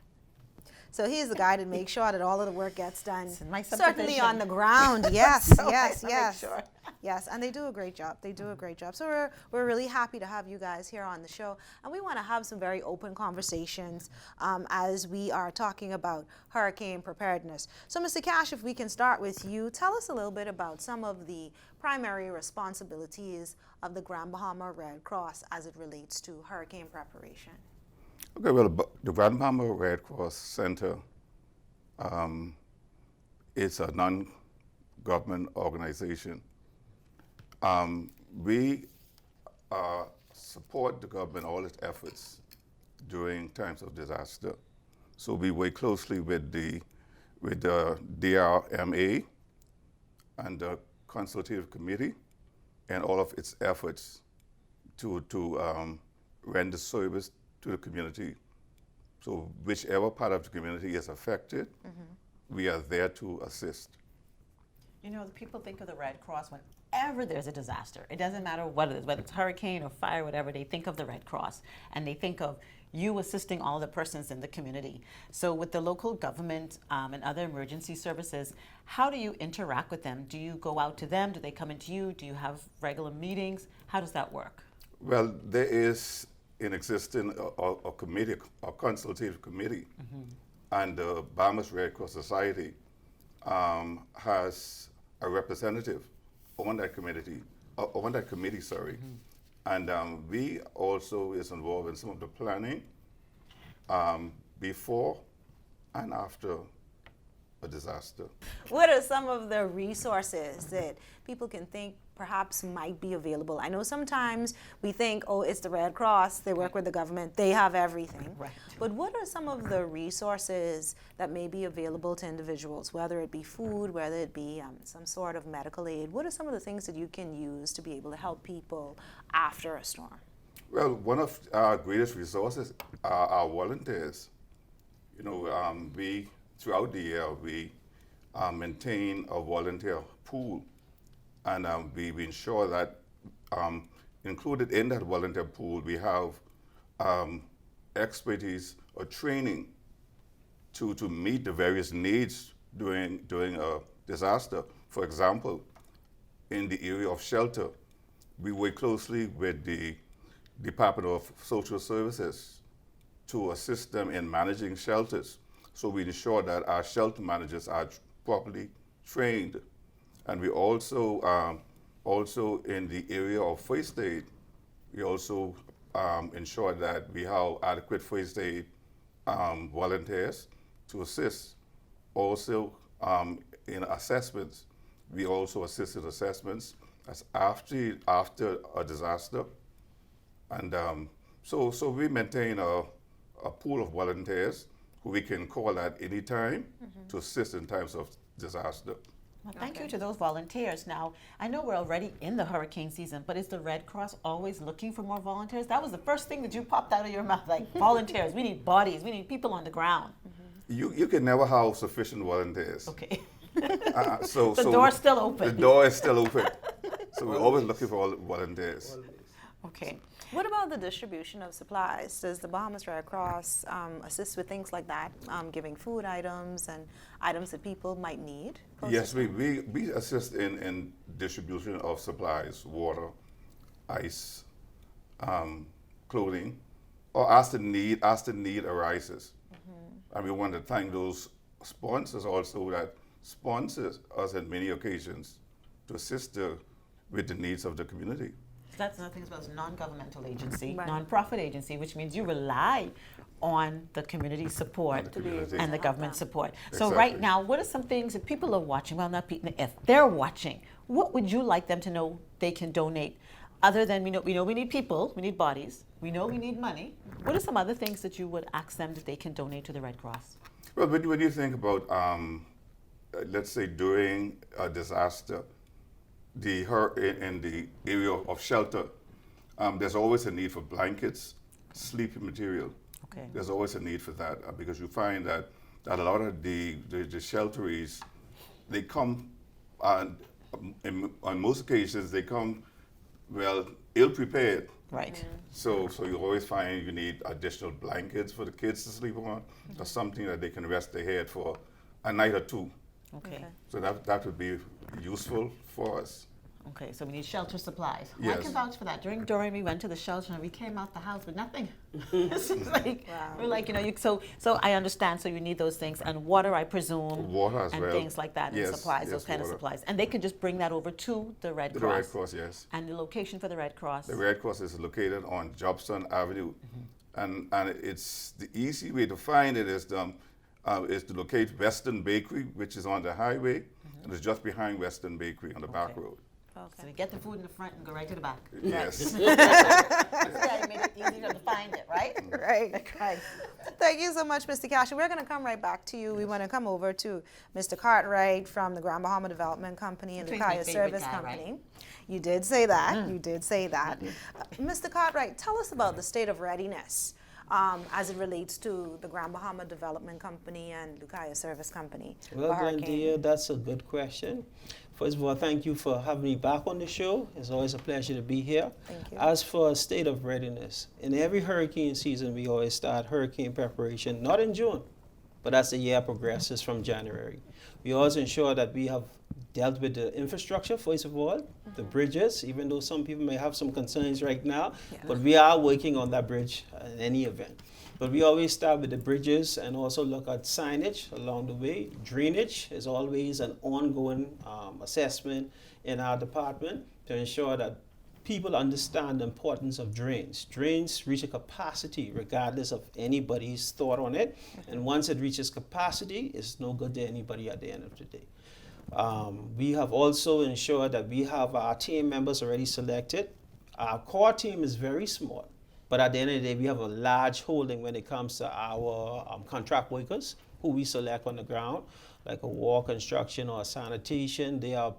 So he's the guy to make sure that all of the work gets done. My Certainly on the ground. Yes, yes. Sure. Yes, and they do a great job. They do a great job. So we're really happy to have you guys here on the show. And we want to have some very open conversations as we are talking about hurricane preparedness. So Mr. Cash, if we can start with you, tell us a little bit about some of the primary responsibilities of the Grand Bahama Red Cross as it relates to hurricane preparation. Okay, well, the Grand Bahama Red Cross Center is a non-government organization. We support the government, all its efforts during times of disaster. So we work closely with the DRMA and the Consultative Committee and all of its efforts to render service to the community. So whichever part of the community is affected, we are there to assist. You know, people think of the Red Cross whenever there's a disaster. It doesn't matter what it is, whether it's hurricane or fire, whatever, they think of the Red Cross. And they think of you assisting all the persons in the community. So with the local government and other emergency services, how do you interact with them? Do you go out to them? Do they come into you? Do you have regular meetings? How does that work? Well, there is in existence a committee, a consultative committee, and the Bahamas Red Cross Society has a representative on that committee, sorry. And we also is involved in some of the planning before and after a disaster. What are some of the resources that people can think perhaps might be available? I know sometimes we think, oh, it's the Red Cross, they work with the government, they have everything. Right. But what are some of the resources that may be available to individuals, whether it be food, whether it be some sort of medical aid? What are some of the things that you can use to be able to help people after a storm? Well, one of our greatest resources are our volunteers. You know, we, throughout the year, we maintain a volunteer pool, and we ensure that included in that volunteer pool, we have expertise or training to meet the various needs during a disaster. For example, in the area of shelter, we work closely with the Department of Social Services to assist them in managing shelters. So we ensure that our shelter managers are properly trained. And we also, also in the area of first aid, we also ensure that we have adequate first aid volunteers to assist. Also in assessments, we also assist in assessments as after a disaster. And so we maintain a pool of volunteers who we can call at any time to assist in times of disaster. Well, thank you to those volunteers. Now, I know we're already in the hurricane season, but is the Red Cross always looking for more volunteers? That was the first thing that you popped out of your mouth, like volunteers. We need bodies. We need people on the ground. You can never have sufficient volunteers. Okay. So the door's still open. The door is still open. So we're always looking for volunteers. Okay. What about the distribution of supplies? Does the Bahamas Red Cross assist with things like that, giving food items and items that people might need? Yes, we assist in distribution of supplies, water, ice, clothing, or as the need arises. And we want to thank those sponsors also that sponsors us on many occasions to assist with the needs of the community. That's another thing as well as a non-governmental agency, Right. non-profit agency, which means you rely on the community support and the government support. So Exactly. right now, what are some things that people are watching, well not people, if they're watching, what would you like them to know they can donate? Other than we know we need people, we need bodies, we know we need money. What are some other things that you would ask them that they can donate to the Red Cross? Well, when you think about, let's say during a disaster, in the area of shelter, there's always a need for blankets, sleeping material. Okay. There's always a need for that because you find that a lot of the shelteries, they come, on most occasions, they come, well, ill-prepared. Right. So you always find you need additional blankets for the kids to sleep on, or something that they can rest their head for a night or two. Okay. So that would be useful for us. Okay, so we need shelter supplies. Yes. I can vouch for that. During Dorian, we went to the shelter and we came out the house with nothing. It's just like, we're like, so I understand, so you need those things. And water, I presume. Water as and well. things like that, Yes, and supplies, yes, those kind of water. supplies. And they can just bring that over to the Red Cross. The Red Cross, yes. And the location for the Red Cross. The Red Cross is located on Jobson Avenue. And it's the easy way to find it is to locate Western Bakery, which is on the highway, and it's just behind Western Bakery on the back road. So we get the food in the front and go right to the back. Yes. Yeah, you made it easier to find it, right? Right. Right. Thank you so much, Mr. Cash. We're going to come right back to you. We want to come over to Mr. Cartwright from the Grand Bahama Development Company and the He's my Kaya favorite Service guy, Company. right? You did say that. You did say that. Mr. Cartwright, tell us about the state of readiness as it relates to the Grand Bahama Development Company and Lucaya Service Company. Well, Glendia, that's a good question. First of all, thank you for having me back on the show. It's always a pleasure to be here. Thank you. As for a state of readiness, in every hurricane season, we always start hurricane preparation, not in June, but as the year progresses from January. We always ensure that we have dealt with the infrastructure, first of all, the bridges, even though some people may have some concerns right now, but we are working on that bridge in any event. But we always start with the bridges and also look at signage along the way. Drainage is always an ongoing assessment in our department to ensure that people understand the importance of drains. Drains reach a capacity regardless of anybody's thought on it. And once it reaches capacity, it's no good to anybody at the end of the day. We have also ensured that we have our team members already selected. Our core team is very small, but at the end of the day, we have a large holding when it comes to our contract workers who we select on the ground, like a wall construction or a sanitation. They are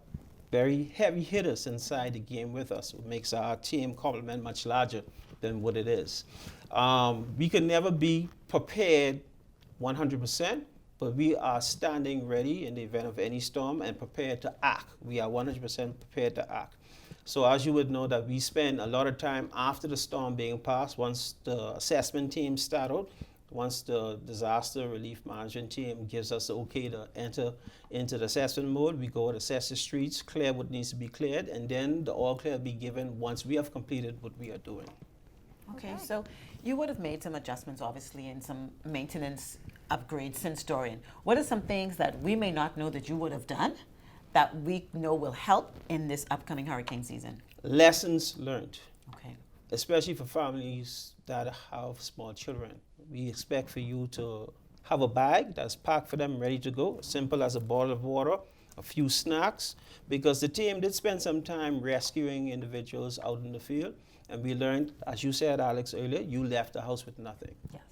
very heavy hitters inside the game with us, which makes our team complement much larger than what it is. We can never be prepared 100%, but we are standing ready in the event of any storm and prepared to act. We are 100% prepared to act. So as you would know that we spend a lot of time after the storm being passed, once the assessment team started, once the disaster relief management team gives us the okay to enter into the assessment mode, we go and assess the streets, clear what needs to be cleared, and then the all clear will be given once we have completed what we are doing. Okay, so you would have made some adjustments, obviously, and some maintenance upgrades since Dorian. What are some things that we may not know that you would have done that we know will help in this upcoming hurricane season? Lessons learned. Okay. Especially for families that have small children. We expect for you to have a bag that's packed for them, ready to go, simple as a bottle of water, a few snacks, because the team did spend some time rescuing individuals out in the field, and we learned, as you said, Alex, earlier, you left the house with nothing. Yes.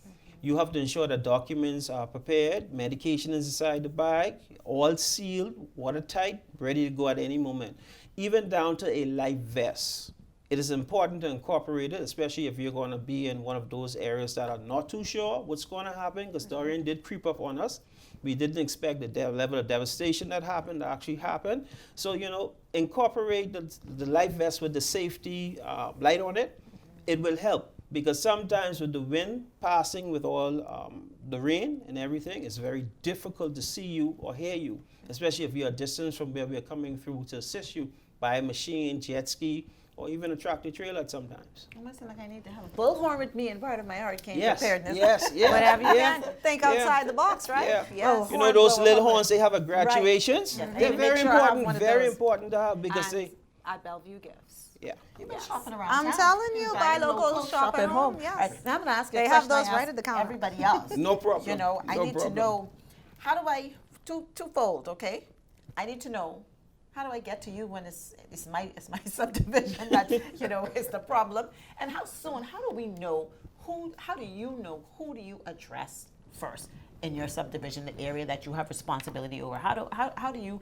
You have to ensure that documents are prepared, medication is inside the bag, all sealed, watertight, ready to go at any moment, even down to a life vest. It is important to incorporate it, especially if you're going to be in one of those areas that are not too sure what's going to happen, because Dorian did creep up on us. We didn't expect the level of devastation that happened to actually happen. So, incorporate the life vest with the safety light on it. It will help, because sometimes with the wind passing with all the rain and everything, it's very difficult to see you or hear you, especially if you're a distance from where we're coming through to assist you by a machine, jet ski, or even a tractor trailer sometimes. It must seem like I need to have a bullhorn with me in part of my hurricane Yes, preparedness. yes, yeah. Whatever you yeah. can. Think outside the box, right? Yeah. Yes. You know those little horns they have at graduations? Right. They're Make very sure I have important, one of very those. important to have, because And they, at Bellevue Gifts. yeah. You've been shopping around I'm town. telling you, buy Buy local, shop at home. Yes. All right, now I'm going to ask you a They question have those I right ask at the counter. everybody else. No problem. You know, I No need to problem. know, how do I, twofold, okay? I need to know, how do I get to you when it's my subdivision that, is the problem? And how do we know how do you address first in your subdivision, the area that you have responsibility over? How do you,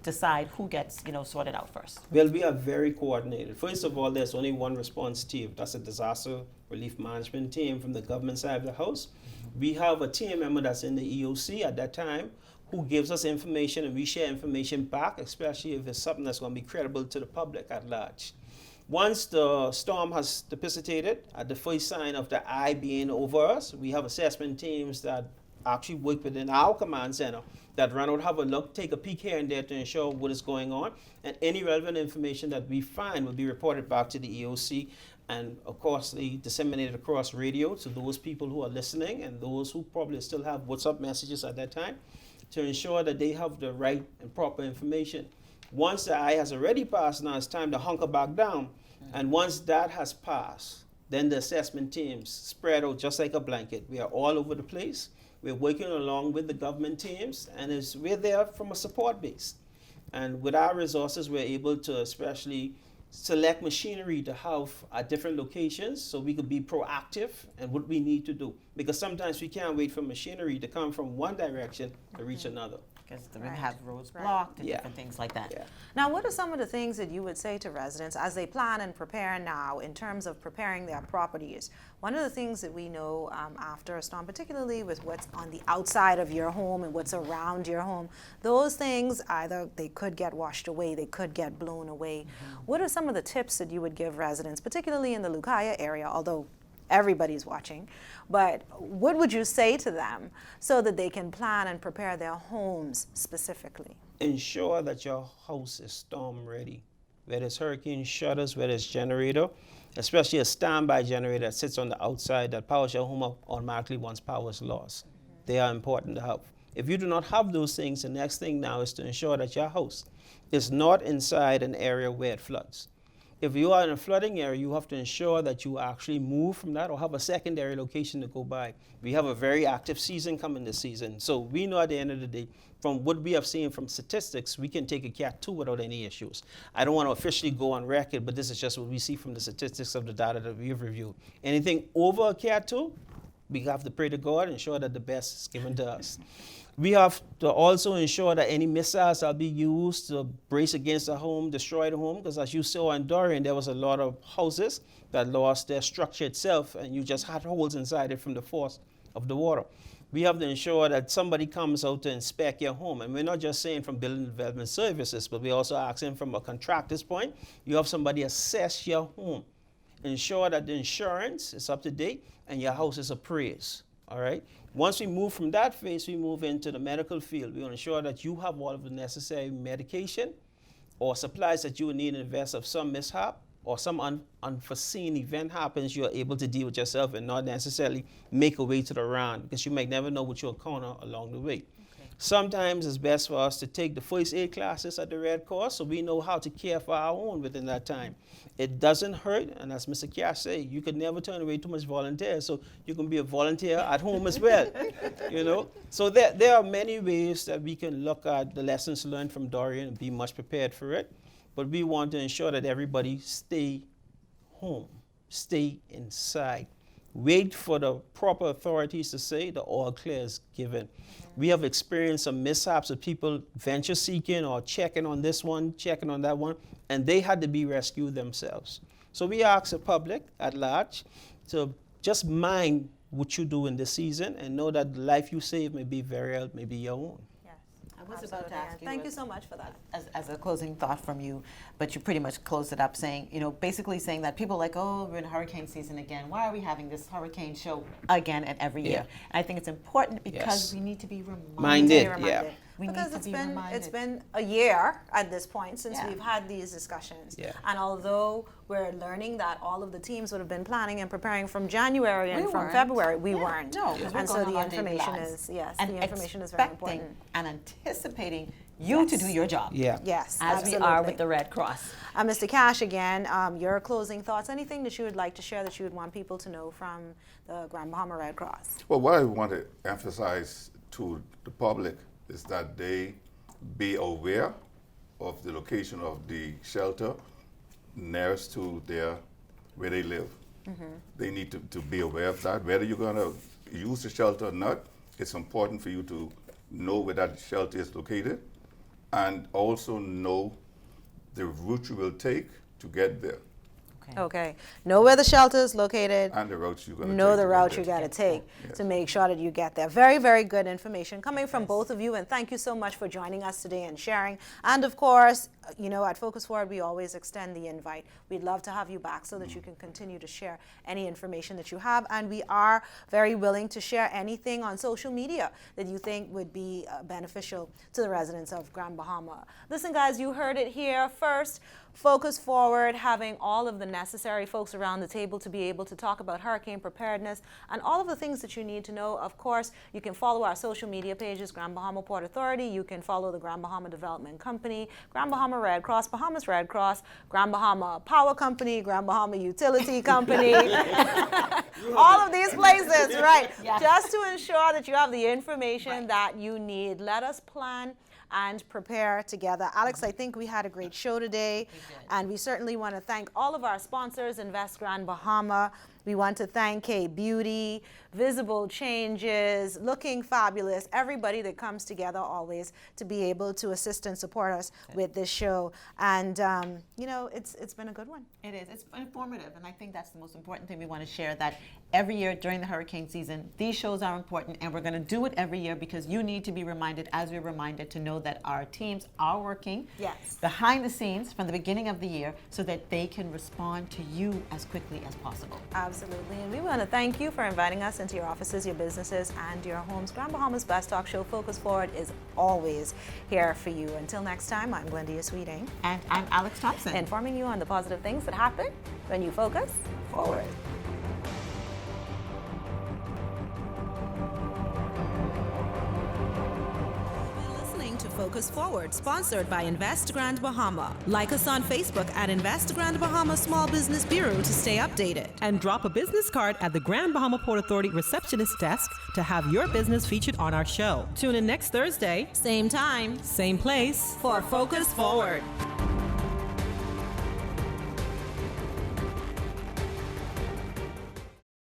decide who gets, sorted out first? Well, we are very coordinated. First of all, there's only one response team. That's a disaster relief management team from the government side of the house. We have a team member that's in the EOC at that time who gives us information, and we share information back, especially if it's something that's going to be credible to the public at large. Once the storm has dissipated, at the first sign of the eye being over us, we have assessment teams that actually work within our command center that run out, have a look, take a peek here and there to ensure what is going on, and any relevant information that we find will be reported back to the EOC, and of course disseminated across radio to those people who are listening and those who probably still have WhatsApp messages at that time, to ensure that they have the right and proper information. Once the eye has already passed, now it's time to hunker back down. And once that has passed, then the assessment teams spread out just like a blanket. We are all over the place. We're working along with the government teams, and we're there from a support base. And with our resources, we're able to especially select machinery to have at different locations so we could be proactive in what we need to do. Because sometimes we can't wait for machinery to come from one direction to reach another. Because they're going to have roads blocked and Yeah. different things like that. Yeah. Now, what are some of the things that you would say to residents as they plan and prepare now in terms of preparing their properties? One of the things that we know after a storm, particularly with what's on the outside of your home and what's around your home, those things either they could get washed away, they could get blown away. What are some of the tips that you would give residents, particularly in the Lucaya area, although everybody's watching, but what would you say to them so that they can plan and prepare their homes specifically? ensure that your house is storm ready. Whether it's hurricane shutters, whether it's generator, especially a standby generator that sits on the outside that powers your home up automatically once power is lost. They are important to have. If you do not have those things, the next thing now is to ensure that your house is not inside an area where it floods. If you are in a flooding area, you have to ensure that you actually move from that or have a secondary location to go by. We have a very active season coming this season. So we know at the end of the day, from what we have seen from statistics, we can take a Cat 2 without any issues. I don't want to officially go on record, but this is just what we see from the statistics of the data that we've reviewed. Anything over a Cat 2, we have to pray to God and ensure that the best is given to us. We have to also ensure that any missiles that be used to brace against the home, destroy the home, because as you saw in Dorian, there was a lot of houses that lost their structure itself, and you just had holes inside it from the force of the water. We have to ensure that somebody comes out to inspect your home, and we're not just saying from building development services, but we're also asking from a contractor's point, you have somebody assess your home, ensure that the insurance is up to date, and your house is appraised, all right? Once we move from that phase, we move into the medical field. We want to ensure that you have all of the necessary medication or supplies that you would need in the event of some mishap or some unforeseen event happens, you're able to deal with yourself and not necessarily make a way to the round, because you might never know what you'll encounter along the way. Sometimes it's best for us to take the first aid classes at the Red Cross so we know how to care for our own within that time. It doesn't hurt, and as Mr. Cash said, you could never turn away too much volunteers, so you can be a volunteer at home as well, you know? So there are many ways that we can look at the lessons learned from Dorian and be much prepared for it, but we want to ensure that everybody stay home, stay inside. Wait for the proper authorities to say the all clear is given. We have experienced some mishaps of people venture seeking or checking on this one, checking on that one, and they had to be rescued themselves. So we ask the public at large to just mind what you do in this season and know that the life you save may be very real, may be your own. I was about to ask you. Thank you so much for that. As a closing thought from you, but you pretty much closed it up saying, you know, basically saying that people are like, oh, we're in hurricane season again. Why are we having this hurricane show again and every year? And I think it's important because we need to be reminded. Because it's been a year at this point since we've had these discussions. And although we're learning that all of the teams would have been planning and preparing from January and from February, we weren't. No, and so the information is the information is very important. And anticipating you to do your job. Yes, as we are with the Red Cross. Mr. Cash, again, your closing thoughts, anything that you would like to share that you would want people to know from the Grand Bahama Red Cross? Well, what I want to emphasize to the public is that they be aware of the location of the shelter nearest to where they live. They need to be aware of that. Whether you're going to use the shelter or not, it's important for you to know where that shelter is located and also know the route you will take to get there. Okay. Know where the shelter is located. And the routes you're going to take. Know the route you got to take to make sure that you get there. Very, very good information coming from both of you. And thank you so much for joining us today and sharing. And of course, you know, at Focus Forward, we always extend the invite. We'd love to have you back so that you can continue to share any information that you have. And we are very willing to share anything on social media that you think would be beneficial to the residents of Grand Bahama. Listen, guys, you heard it here first. Focus Forward, having all of the necessary folks around the table to be able to talk about hurricane preparedness and all of the things that you need to know. Of course, you can follow our social media pages, Grand Bahama Port Authority. You can follow the Grand Bahama Development Company, Grand Bahama Red Cross, Bahamas Red Cross, Grand Bahama Power Company, Grand Bahama Utility Company. All of these places, right? Just to ensure that you have the information that you need. Let us plan and prepare together. Alex, I think we had a great show today, and we certainly want to thank all of our sponsors, Invest Grand Bahama. We want to thank K-Beauty, Visible Changes, Looking Fabulous, everybody that comes together always to be able to assist and support us with this show. And, you know, it's been a good one. It is. It's informative, and I think that's the most important thing we want to share, that every year during the hurricane season, these shows are important, and we're going to do it every year because you need to be reminded, as we're reminded, to know that our teams are working behind the scenes from the beginning of the year so that they can respond to you as quickly as possible. Absolutely. And we want to thank you for inviting us into your offices, your businesses, and your homes. Grand Bahama's Best Talk Show, Focus Forward, is always here for you. Until next time, I'm Glendia Sweeting. And I'm Alex Thompson. Informing you on the positive things that happen when you focus forward. To Focus Forward, sponsored by Invest Grand Bahama. Like us on Facebook at Invest Grand Bahama Small Business Bureau to stay updated. And drop a business card at the Grand Bahama Port Authority receptionist desk to have your business featured on our show. Tune in next Thursday, Same time, same place, for Focus Forward.